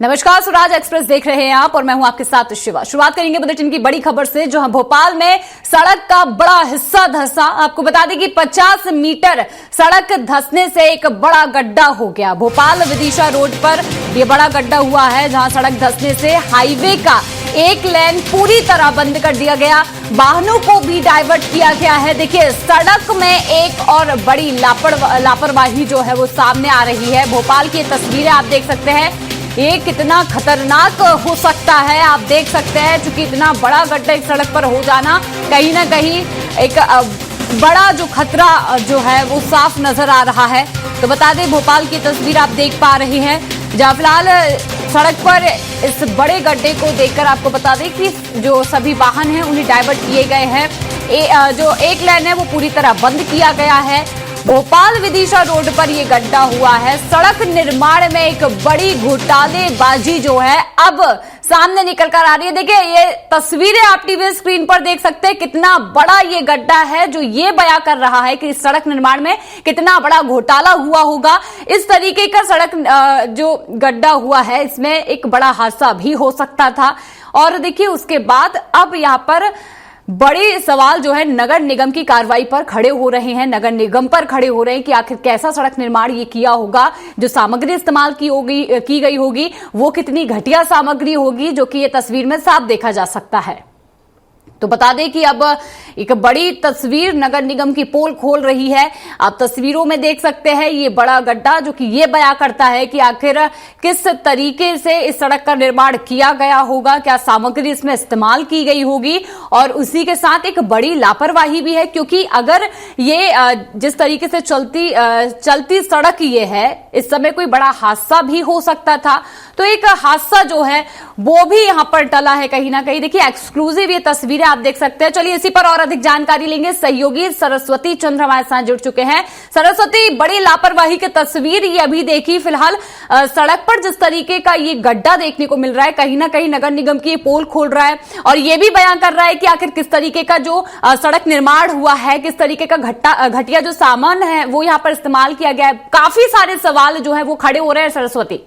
नमस्कार, स्वराज एक्सप्रेस देख रहे हैं आप और मैं हूं आपके साथ शिवा। शुरुआत करेंगे बुलेटिन की बड़ी खबर से, जहां भोपाल में सड़क का बड़ा हिस्सा धंसा। आपको बता दें कि 50 मीटर सड़क धंसने से एक बड़ा गड्ढा हो गया। भोपाल विदिशा रोड पर यह बड़ा गड्ढा हुआ है, जहां सड़क धंसने से हाईवे का एक लेन पूरी तरह बंद कर दिया गया, वाहनों को भी डाइवर्ट किया गया है। देखिए, सड़क में एक और बड़ी लापरवाही जो है वो सामने आ रही है। भोपाल की तस्वीरें आप देख सकते हैं, ये कितना खतरनाक हो सकता है आप देख सकते हैं। चूंकि इतना बड़ा गड्ढा एक सड़क पर हो जाना, कहीं ना कहीं एक बड़ा जो खतरा जो है वो साफ नजर आ रहा है। तो बता दें, भोपाल की तस्वीर आप देख पा रहे हैं, जहां फिलहाल सड़क पर इस बड़े गड्ढे को देखकर आपको बता दें कि जो सभी वाहन हैं उन्हें डाइवर्ट किए गए हैं। जो एक लेन है वो पूरी तरह बंद किया गया है। भोपाल विदिशा रोड पर यह गड्ढा हुआ है। सड़क निर्माण में एक बड़ी घोटालेबाजी जो है अब सामने निकल कर आ रही है। देखिए, ये तस्वीरें आप टीवी स्क्रीन पर देख सकते हैं, कितना बड़ा ये गड्ढा है, जो ये बयां कर रहा है कि इस सड़क निर्माण में कितना बड़ा घोटाला हुआ होगा। इस तरीके का सड़क जो गड्ढा हुआ है, इसमें एक बड़ा हादसा भी हो सकता था। और देखिए, उसके बाद अब यहां पर बड़े सवाल जो है नगर निगम की कार्रवाई पर खड़े हो रहे हैं, नगर निगम पर खड़े हो रहे हैं कि आखिर कैसा सड़क निर्माण ये किया होगा। जो सामग्री इस्तेमाल की गई होगी वो कितनी घटिया सामग्री होगी, जो कि ये तस्वीर में साफ देखा जा सकता है। तो बता दें कि अब एक बड़ी तस्वीर नगर निगम की पोल खोल रही है। आप तस्वीरों में देख सकते हैं ये बड़ा गड्ढा, जो कि ये बयां करता है कि आखिर किस तरीके से इस सड़क का निर्माण किया गया होगा, क्या सामग्री इसमें इस्तेमाल की गई होगी। और उसी के साथ एक बड़ी लापरवाही भी है, क्योंकि अगर ये जिस तरीके से चलती सड़क ये है, इस समय कोई बड़ा हादसा भी हो सकता था। तो एक हादसा जो है वो भी यहां पर टला है कहीं ना कहीं। देखिए, एक्सक्लूसिव ये तस्वीरें आप देख सकते हैं। चलिए इसी पर और अधिक जानकारी लेंगे। सहयोगी सरस्वती चंद्र हमारे साथ जुड़ चुके हैं। सरस्वती, बड़ी लापरवाही की तस्वीर ये अभी देखी। फिलहाल सड़क पर जिस तरीके का ये गड्ढा देखने को मिल रहा है, कहीं ना कहीं नगर निगम की पोल खोल रहा है और ये भी बयां कर रहा है कि आखिर किस तरीके का जो सड़क निर्माण हुआ है, किस तरीके का घटिया जो सामान है वो यहां पर इस्तेमाल किया गया है। काफी सारे सवाल जो है वो खड़े हो रहे हैं। सरस्वती,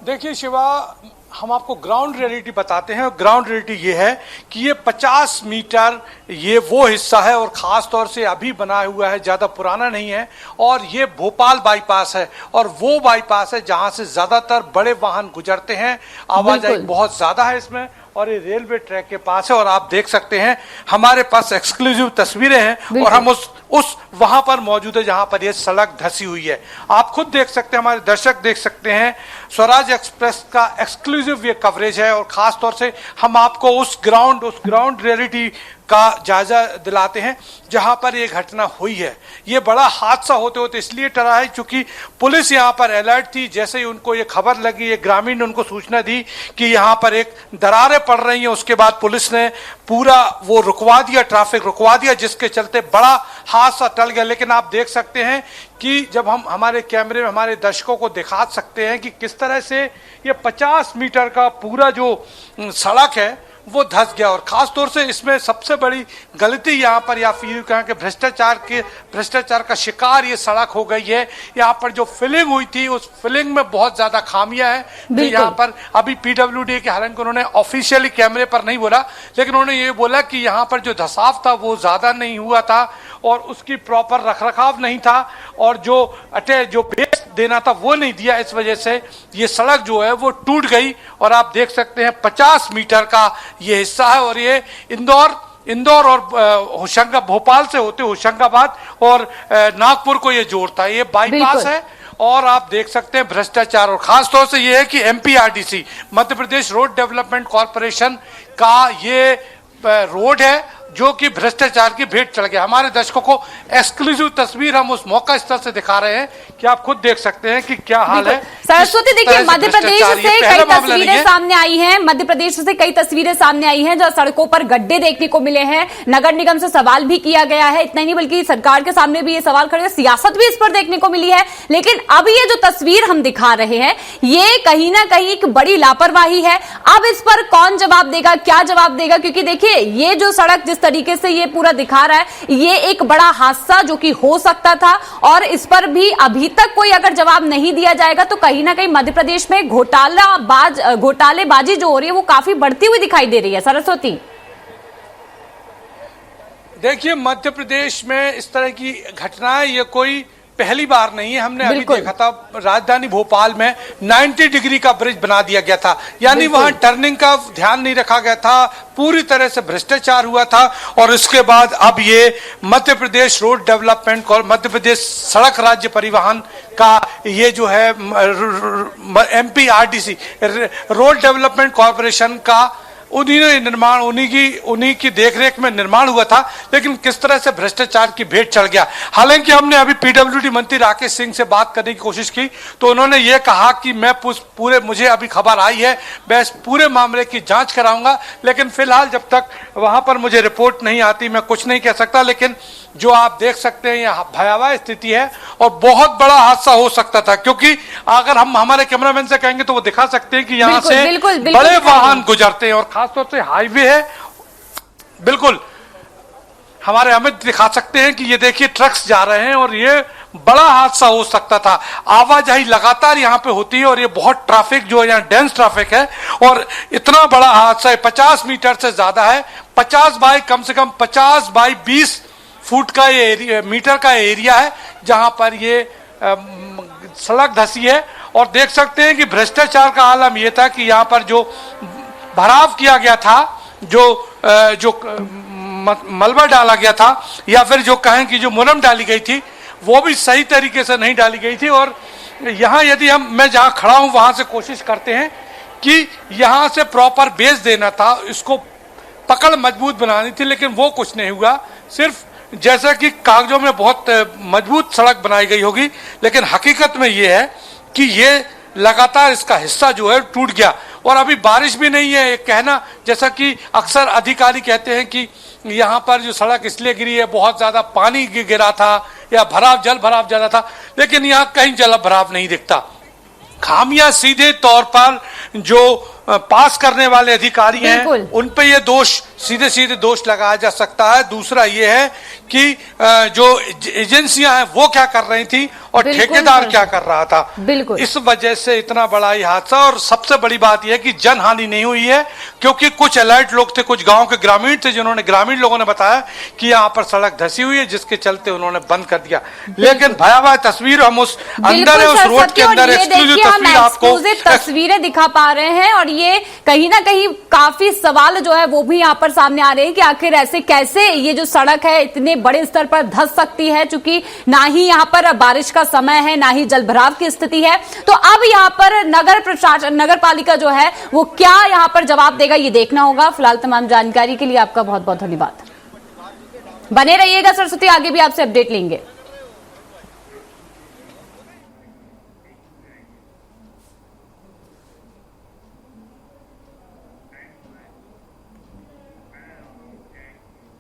देखिए शिवा, हम आपको ग्राउंड रियलिटी बताते हैं। ग्राउंड रियलिटी ये है कि ये 50 मीटर ये वो हिस्सा है, और ख़ास तौर से अभी बना हुआ है, ज़्यादा पुराना नहीं है। और ये भोपाल बाईपास है, और वो बाईपास है जहां से ज़्यादातर बड़े वाहन गुजरते हैं। आवाजाही बहुत ज़्यादा है इसमें, और ये रेलवे ट्रैक के पास है। और आप देख सकते हैं हमारे पास एक्सक्लूसिव तस्वीरें हैं, और हम उस वहां पर मौजूद है जहां पर ये सड़क धसी हुई है। आप खुद देख सकते हैं, हमारे दर्शक देख सकते हैं। स्वराज एक्सप्रेस का एक्सक्लूसिव ये कवरेज है, और खास तौर से हम आपको उस ग्राउंड रियलिटी का जायजा दिलाते हैं जहां पर यह घटना हुई है। ये बड़ा हादसा होते होते इसलिए टला है क्योंकि पुलिस यहां पर अलर्ट थी। जैसे ही उनको ये खबर लगी, ये ग्रामीण ने उनको सूचना दी कि यहां पर एक दरारें पड़ रही हैं, उसके बाद पुलिस ने पूरा वो रुकवा दिया, ट्रैफिक रुकवा दिया, जिसके चलते बड़ा हादसा टल गया। लेकिन आप देख सकते हैं कि जब हम हमारे कैमरे में हमारे दर्शकों को दिखा सकते हैं कि किस तरह से ये 50 मीटर का पूरा जो सड़क है वो धस गया। और खास तौर से इसमें सबसे बड़ी गलती यहाँ पर, या फिर कहें कि भ्रष्टाचार का शिकार ये सड़क हो गई है। यहाँ पर जो फिलिंग हुई थी, उस फिलिंग में बहुत ज्यादा खामियां हैं। तो यहाँ पर अभी पीडब्ल्यूडी के, हालांकि उन्होंने ऑफिशियली कैमरे पर नहीं बोला, लेकिन उन्होंने ये बोला कि यहाँ पर जो धसाव था वो ज्यादा नहीं हुआ था, और उसकी प्रॉपर रखरखाव नहीं था, और जो बेस देना था वो नहीं दिया। इस वजह से ये सड़क जो है वो टूट गई। और आप देख सकते हैं 50 मीटर का ये हिस्सा है, और ये इंदौर और भोपाल से होते होशंगाबाद और नागपुर को ये जोड़ता है। ये बाईपास है। और आप देख सकते हैं भ्रष्टाचार, और खास तौर से ये है कि MPRDC, Madhya Pradesh road development corporation का ये रोड है जो कि भ्रष्टाचार की भेंट चढ़ गया। हमारे दर्शकों को एक्सक्लूसिव तस्वीर हम उस मौका स्थल से दिखा रहे हैं कि आप खुद देख सकते हैं कि क्या हाल है। सरस्वती, देखिए, मध्य प्रदेश से कई तस्वीरें सामने आई हैं। मध्य प्रदेश से कई तस्वीरें सामने आई हैं जहां सड़कों पर गड्ढे देखने को मिले हैं। नगर निगम से सवाल भी किया गया है। इतना ही नहीं, बल्कि सरकार के सामने भी ये सवाल खड़े, सियासत भी इस पर देखने को मिली है। लेकिन अब ये जो तस्वीर हम दिखा रहे हैं, ये कहीं ना कहीं एक बड़ी लापरवाही है। अब इस पर कौन जवाब देगा, क्या जवाब देगा? क्योंकि देखिए, ये जो सड़क जिस जिस तरीके से ये पूरा दिखा रहा है, ये एक बड़ा हादसा जो कि हो सकता था, और इस पर भी अभी तक कोई अगर जवाब नहीं दिया जाएगा तो कहीं ना कहीं मध्य प्रदेश में घोटालेबाजी जो हो रही है वो काफी बढ़ती हुई दिखाई दे रही है। सरस्वती, देखिए, मध्य प्रदेश में इस तरह की घटनाएं ये कोई पहली बार नहीं है। हमने अभी देखा था राजधानी भोपाल में 90 डिग्री का ब्रिज बना दिया गया था, यानी वहां टर्निंग का ध्यान नहीं रखा गया था, पूरी तरह से भ्रष्टाचार हुआ था। और इसके बाद अब ये मध्य प्रदेश रोड डेवलपमेंट और मध्य प्रदेश सड़क राज्य परिवहन का ये जो है MPRDC रोड डेवलपमेंट कॉर्पोरेशन का उन्हीं की देखरेख में निर्माण हुआ था, लेकिन किस तरह से भ्रष्टाचार की भेंट चढ़ गया। हालांकि हमने अभी PWD मंत्री राकेश सिंह से बात करने की कोशिश की तो उन्होंने ये कहा कि मैं मुझे अभी खबर आई है, मैं इस पूरे मामले की जांच कराऊंगा, लेकिन फिलहाल जब तक वहां पर मुझे रिपोर्ट नहीं आती मैं कुछ नहीं कह सकता। लेकिन जो आप देख सकते हैं यह भयावह स्थिति है और बहुत बड़ा हादसा हो सकता था, क्योंकि अगर हम हमारे कैमरामैन से कहेंगे तो वो दिखा सकते हैं कि यहाँ से बड़े वाहन गुजरते हैं और खासतौर से हाईवे है। बिल्कुल हमारे अमित दिखा सकते हैं कि ये देखिए ट्रक्स जा रहे हैं और ये बड़ा हादसा हो सकता था। आवाजाही लगातार यहाँ पे होती है और ये बहुत ट्रैफिक जो है यहाँ डेंस ट्रैफिक है और इतना बड़ा हादसा है, 50 मीटर से ज्यादा है, 50 बाई कम से कम 50 बाई 20 फुट का ये एरिया, मीटर का एरिया है जहां पर ये सड़क धसी है। और देख सकते हैं कि भ्रष्टाचार का आलम यह था कि यहाँ पर जो भराव किया गया था, जो मलबा डाला गया था या फिर जो कहें कि जो मुरम डाली गई थी वो भी सही तरीके से नहीं डाली गई थी। और यहाँ यदि मैं जहाँ खड़ा हूँ वहां से कोशिश करते हैं कि यहाँ से प्रॉपर बेस देना था, इसको पकड़ मजबूत बनानी थी, लेकिन वो कुछ नहीं हुआ। सिर्फ जैसा कि कागजों में बहुत मजबूत सड़क बनाई गई होगी, लेकिन हकीकत में ये है कि ये लगातार इसका हिस्सा जो है टूट गया। और अभी बारिश भी नहीं है, एक कहना जैसा कि अक्सर अधिकारी कहते हैं कि यहाँ पर जो सड़क इसलिए गिरी है बहुत ज्यादा पानी गिरा था या जल भराव ज्यादा था, लेकिन यहाँ कहीं जल भराव नहीं दिखता। खामियां सीधे तौर पर जो पास करने वाले अधिकारी हैं उन पे ये दोष सीधे दोष लगाया जा सकता है। दूसरा ये है कि जो एजेंसियां हैं वो क्या कर रही थी और ठेकेदार क्या कर रहा था, इस वजह से इतना बड़ा ये हादसा। और सबसे बड़ी बात यह है कि जनहानि नहीं हुई है, क्योंकि कुछ अलर्ट लोग थे, कुछ गांव के ग्रामीण थे, ग्रामीण लोगों ने बताया कि यहाँ पर सड़क धसी हुई है, जिसके चलते उन्होंने बंद कर दिया। लेकिन भयावह तस्वीर हम उस अंदर है, उस रोड के अंदर एक्सक्लूसिव तस्वीर आपको तस्वीरें दिखा पा रहे हैं। और ये कहीं ना कहीं काफी सवाल जो है वो भी यहाँ पर सामने आ रहे हैं कि आखिर ऐसे कैसे ये जो सड़क है इतने बड़े स्तर पर धंस सकती है, चूंकि ना ही यहाँ पर बारिश का समय है ना ही जलभराव की स्थिति है। तो अब यहाँ पर नगर प्रशासन, नगर पालिका जो है वो क्या यहाँ पर जवाब देगा ये देखना होगा। फिलहाल तमाम जानकारी के लिए आपका बहुत बहुत धन्यवाद। बने रहिएगा सरस्वती, आगे भी आपसे अपडेट लेंगे।